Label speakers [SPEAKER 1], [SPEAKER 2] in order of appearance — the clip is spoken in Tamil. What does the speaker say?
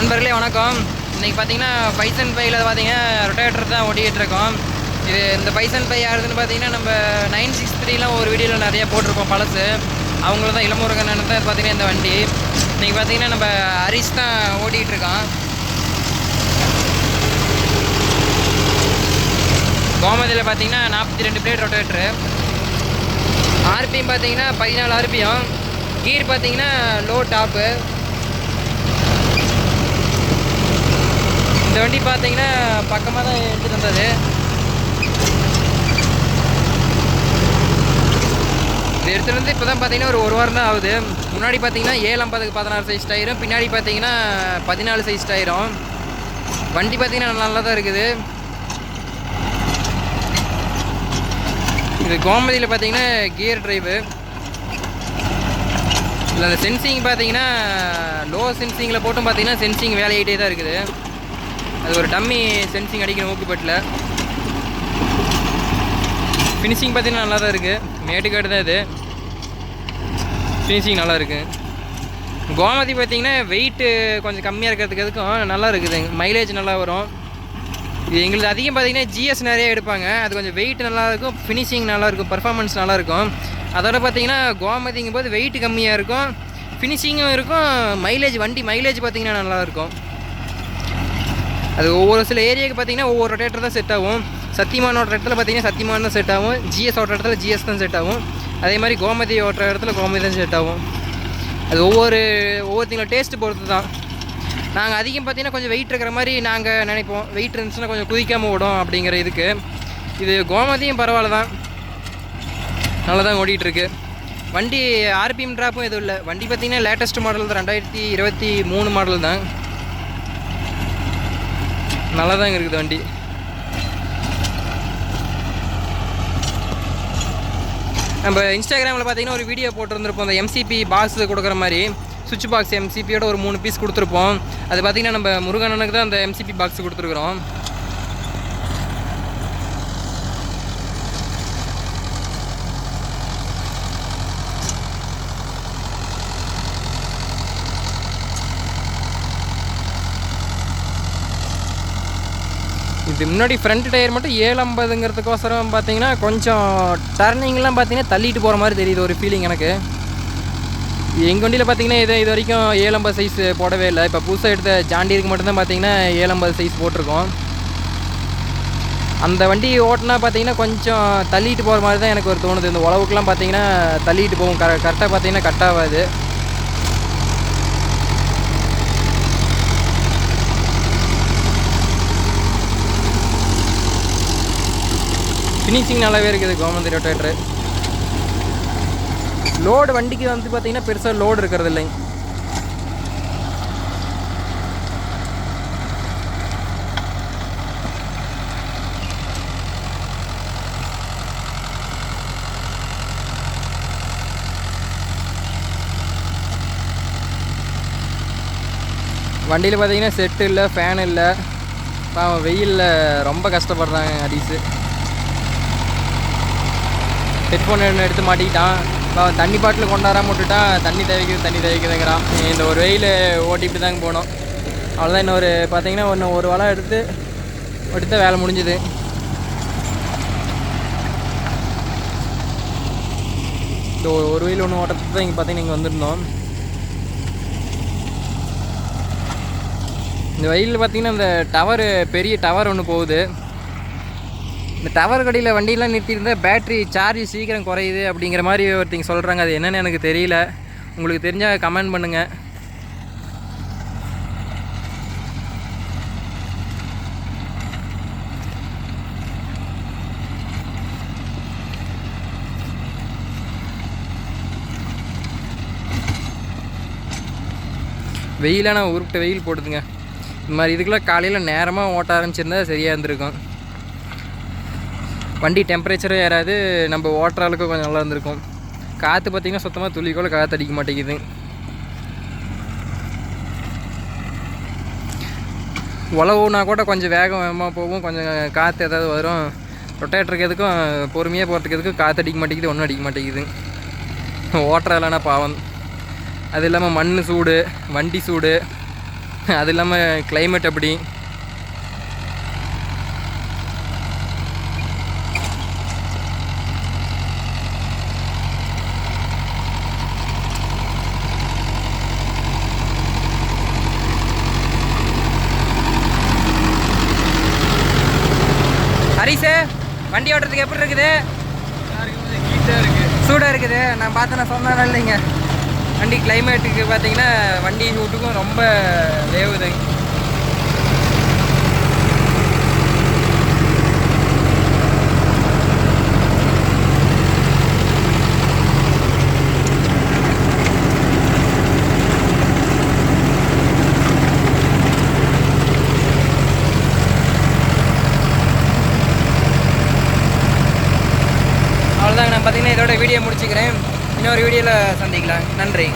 [SPEAKER 1] நண்பர்களே வணக்கம். இன்றைக்கி பார்த்தீங்கன்னா பைசன் பையில் பார்த்தீங்கன்னா ரொட்டேட்டர் தான் ஓட்டிகிட்டு இருக்கோம். இந்த பைசன் பை யாருதுன்னு பார்த்தீங்கன்னா நம்ம 963 ஒரு வீடியோவில் நிறையா போட்டிருக்கோம் பழசு. அவங்கள தான் இளமுருகன் தான் பார்த்தீங்கன்னா இந்த வண்டி. இன்றைக்கி பார்த்தீங்கன்னா நம்ம ஹரிஷ் தான் ஓட்டிகிட்டு இருக்கான். கோமதியில் பார்த்தீங்கன்னா 42 பிளேட் ரொட்டேட்டரு. ஆர்பிஎம் பார்த்தீங்கன்னா 14 ஆர்பிஎம். கீர் பார்த்தீங்கன்னா லோ டாப்பு. இந்த வண்டி பார்த்தீங்கன்னா பக்கமாக தான் எடுத்துகிட்டு வந்தது. இது எடுத்துகிட்டு வந்து இப்போ தான் பார்த்தீங்கன்னா ஒரு வாரம் தான் ஆகுது. முன்னாடி பார்த்தீங்கன்னா 750க்கு 16 சைஸ் டயரும், பின்னாடி பார்த்தீங்கன்னா 14 சைஸ் டயரும். வண்டி பார்த்தீங்கன்னா நல்லா தான் இருக்குது. இது கோமதியில் பார்த்தீங்கன்னா கியர் டிரைவு. இல்லை அந்த சென்சிங் பார்த்தீங்கன்னா லோ சென்சிங்கில் போட்டும் பார்த்தீங்கன்னா சென்சிங் வேலையிட்டே தான் இருக்குது. அது ஒரு டம்மி சென்சிங் அடிக்கிற மூக்குப்பட்டில். ஃபினிஷிங் பார்த்தீங்கன்னா நல்லா தான் இருக்குது. மேட்டுக்காடு தான் இது. ஃபினிஷிங் நல்லா இருக்குது. கோமதி பார்த்தீங்கன்னா வெயிட்டு கொஞ்சம் கம்மியாக இருக்கிறதுக்கு அதுக்கும் நல்லா இருக்குது. மைலேஜ் நல்லா வரும். இது எங்களுக்கு அதிகம் பார்த்தீங்கன்னா ஜிஎஸ் நிறைய எடுப்பாங்க. அது கொஞ்சம் வெயிட் நல்லாயிருக்கும், ஃபினிஷிங் நல்லாயிருக்கும், பர்ஃபார்மன்ஸ் நல்லாயிருக்கும். அதோட பார்த்தீங்கன்னா கோமதிங்கும் போது வெயிட் கம்மியாக இருக்கும், ஃபினிஷிங்கும் இருக்கும், வண்டி மைலேஜ் பார்த்தீங்கன்னா நல்லாயிருக்கும். அது ஒவ்வொரு சில ஏரியாவுக்கு பார்த்தீங்கன்னா ஒவ்வொரு ரொட்டேட்டர் தான் செட் ஆகும். சத்தியமான ஓட்டுற இடத்துல பார்த்தீங்கன்னா சத்தியமான தான் செட் ஆகும். ஜிஎஸ் ஓட்டுற இடத்துல ஜிஎஸ் தான் செட் ஆகும். அதே மாதிரி கோமதி ஓட்டுற இடத்துல கோமதி தான் செட் ஆகும். அது ஒவ்வொருத்தங்களோட டேஸ்ட்டு பொறுத்து தான். நாங்கள் அதிகம் பார்த்தீங்கன்னா கொஞ்சம் வெயிட் இருக்கிற மாதிரி நாங்கள் நினைப்போம். வெயிட் இருந்துச்சுன்னா கொஞ்சம் குதிக்காமல் ஓடும் அப்படிங்கிற இதுக்கு. இது கோமதியும் பரவாயில்ல தான், நல்லா தான் ஓடிட்டுருக்கு. வண்டி ஆர்பிஎம் ட்ராப்பும் எதுவும் இல்லை. வண்டி பார்த்திங்கன்னா லேட்டஸ்ட் மாடல் தான், 2023 மாடல் தான். நல்லா தாங்க இருக்குது வண்டி. நம்ம இன்ஸ்டாகிராமில் பார்த்தீங்கன்னா ஒரு வீடியோ போட்டிருந்துருப்போம். அந்த எம்சிபி பாக்ஸ் கொடுக்குற மாதிரி சுவிட்ச் பாக்ஸ் எம்சிபியோட ஒரு 3 பீஸ் கொடுத்துருப்போம். அது பார்த்திங்கன்னா நம்ம முருகனனுக்கு தான் அந்த எம்சிபி பாக்ஸ் கொடுத்துருக்குறோம். இது முன்னாடி ஃப்ரண்ட் டயர் மட்டும் 750ங்கிறதுக்கோசரம் பார்த்தீங்கன்னா கொஞ்சம் டர்னிங்லாம் பார்த்தீங்கன்னா தள்ளிட்டு போகிற மாதிரி தெரியுது ஒரு ஃபீலிங் எனக்கு. எங்கள் வண்டியில் பார்த்தீங்கன்னா இது வரைக்கும் 750 சைஸ் போடவே இல்லை. இப்போ புதுசாக எடுத்த ஜாண்டியருக்கு மட்டும்தான் பார்த்தீங்கன்னா 750 சைஸ் போட்டிருக்கோம். அந்த வண்டி ஓட்டினா பார்த்தீங்கன்னா கொஞ்சம் தள்ளிட்டு போகிற மாதிரி தான் எனக்கு ஒரு தோணுது. இந்த உழவுக்குலாம் பார்த்தீங்கன்னா தள்ளிட்டு போகும். கரெக்டாக பார்த்தீங்கன்னா கட் ஆகாது. ஃபினிஷிங் நல்லாவே இருக்குது கோமதி ரொட்டேட்டரு. லோடு வண்டிக்கு வந்து பார்த்தீங்கன்னா பெருசாக லோடு இருக்கிறது இல்லை. வண்டியில் பார்த்தீங்கன்னா செட்டு இல்லை, ஃபேன் இல்லை. வெயிலில் ரொம்ப கஷ்டப்படுறாங்க ஹரிஷு. ஹெட்ஃபோன் எடுத்து மாட்டிக்கிட்டான். தண்ணி பாட்டில் கொண்டாடாமல் விட்டுட்டான். தண்ணி தேவைக்குதுங்கிறான். இந்த ஒரு வெயில் ஓட்டிகிட்டு தாங்க போனோம். அவ்வளோதான். இன்னொரு பார்த்தீங்கன்னா ஒரு வலை எடுத்த வேலை முடிஞ்சுது. இந்த ஒரு வெயில் ஒன்று ஓட்டத்துக்கு தான் இங்கே பார்த்தீங்கன்னா இங்கே வந்துருந்தோம். இந்த வெயிலில் பார்த்தீங்கன்னா இந்த பெரிய டவர் ஒன்று போகுது. இந்த டவர் கடையில் வண்டியெலாம் நிறுத்தியிருந்தால் பேட்ரி சார்ஜ் சீக்கிரம் குறையுது அப்படிங்கிற மாதிரி ஒருத்தங்க சொல்கிறாங்க. அது என்னென்னு எனக்கு தெரியல. உங்களுக்கு தெரிஞ்சால் கமெண்ட் பண்ணுங்கள். வெயிலான உருப்பிட்ட வெயில் போடுதுங்க. இந்த மாதிரி இதுக்கெல்லாம் காலையில் நேரமாக ஓட்ட ஆரம்பிச்சிருந்தால் சரியாக இருந்திருக்கும். வண்டி டெம்பரேச்சரும் ஏறாது, நம்ம ஓட்டுற அளவுக்கு கொஞ்சம் நல்லா இருந்திருக்கும். காற்று பார்த்திங்கன்னா சுத்தமாக துளி கூட காற்று அடிக்க மாட்டேங்குது. உழவுனா கூட கொஞ்சம் வேகமாக போகும், கொஞ்சம் காற்று ஏதாவது வரும். ரொட்டேட்டருக்கு எதுக்கும் பொறுமையாக போகிறதுக்கு எதுக்கும் காற்று அடிக்க மாட்டேங்குது, ஒன்றும் அடிக்க மாட்டேங்குது. ஓட்டுற இல்லைன்னா பாவம். அது இல்லாமல் மண் சூடு, வண்டி சூடு, அது இல்லாமல் கிளைமேட் அப்படி. ஹரிசே, வண்டி ஓட்டுறதுக்கு எப்படி இருக்குது? சூடாக இருக்குது. நான் பார்த்து நான் சொன்னேன் இல்லைங்க, வண்டி கிளைமேட்டுக்கு பார்த்தீங்கன்னா வண்டி சூட்டுக்கும் ரொம்ப வேவுதுங்க. அவ்வளோதாங்க. நான் பார்த்தீங்கன்னா இதோட வீடியோ முடிச்சுக்கிறேன். இன்னொரு வீடியோவில் சந்திக்கலாம். நன்றி.